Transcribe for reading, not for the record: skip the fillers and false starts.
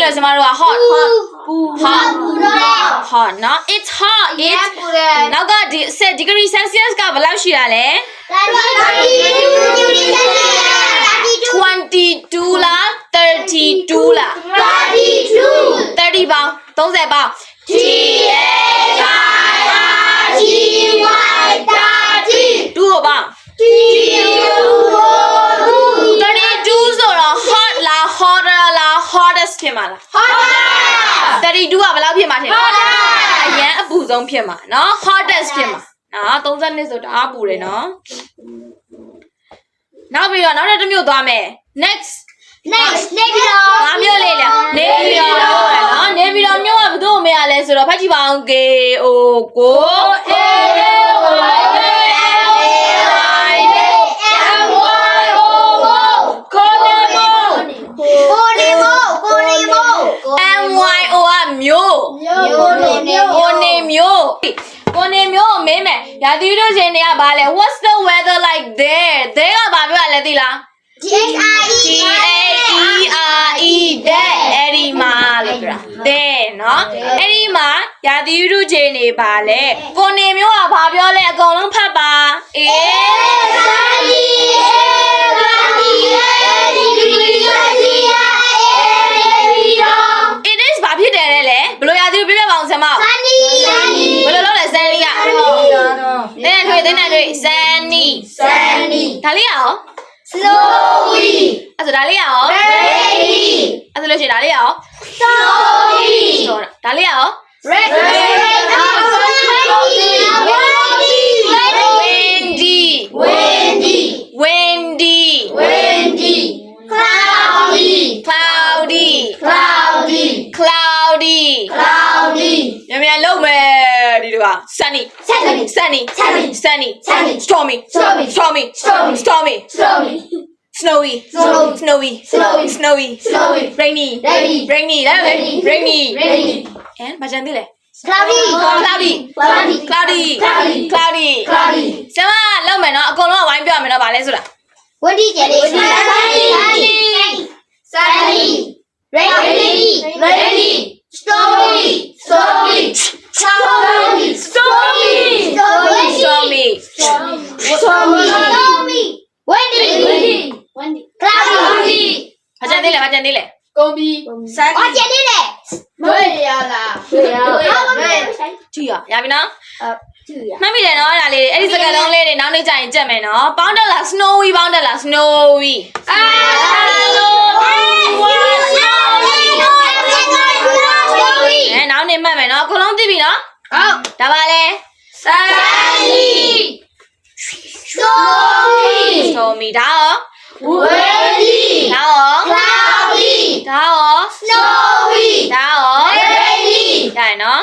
တိုင်းလို့ကျွန်တော်တို့က hot နော် it's hot it's နောက်ကဒီ degree celsius ကဘယ်လောက်ရှိရလဲ22လား32လား30ပေါင်း30ပေါင်း 2ကိုပေါင်း32ဆိုတော့ hot လား hotter လား hottest ဖြစ်မှာလား 32ကဘယ်လောက်ဖြစ်မှာထင်လဲအရင်အပူဆုံးဖြစ်မှာနော် hottest ဖြစ်မှာနော်32ဆိုတအားပူတယ်နော်နောက်ပြီးတော့နောက်တစ်မျိုးသွားမယ် next နေပြီးတော့ ငါမျိုးလေးလေနေပြီးတော့နော်နေပြီးတော့မျိုးကဘယ်သူ့မေရလဲဆိုတော့ဖတ်ကြည့်ပါအောင် KO ကိုရာသီဥတုရှင်တွေကဘာလဲ What's the weather like there ကဘာပြောရလဲသိလား there အဲ့ဒီမှာလို့ပြောတာ there နော်အဲ့ဒီမှာရာသီဥတုရှင်တွေဘာလဲကိုနေမျိုးကဘာပြောလဲအကုန်လုံးဖတ်ပါit is ဘာဖြစ်တယ်လဲဘယ်လိုရာသီဥတုပြပြပါအောင်ဆရာမဘယ်လိုလုပ်လဲဆန်လီကတင်းနဲ့တွေ့ဆန်နီဒါလေးရော slowly အဲ့ဒါလေးရော ready အဲ့ဒါလို့ရှိရင်ဒါလေးရော slowly ဒါလေးရော ready windy cloudy မြန်လုံးမယ်ဒီတော့ sunny stormy snowy rainy and ဘာကြမ်းသေးလဲ cloudy ဆရာမလုံးမယ်နော်အကုန်လုံးကဝိုင်းပြမယ်နော်ဗာလဲဆိုတာ windy sunny ready stormy windy cloudy ဘာကြမ်းသေးလဲ ကုန်ပြီ sunny ကျန်သေးတယ် မွေရလား ကြည့်ရပြီနော်မှတ်မိတယ်နော်ဒါလေးအဲ့ဒီစကားလုံးလေးတွေနောက်နေ့ကျရင်ကြက်မယ်နော်ပေါင်းတက်လား snowy ပေါင်းတက်လား snowy နောက်နေ့မှတ်မယ်နော်အကုန်လုံးသိပြီနော်ဟုတ်ဒါပါလေ sunny stormy ဒါရော windy ဒါရော cloudy ဒါရော snowy ဒါရော ready ဒါရနော်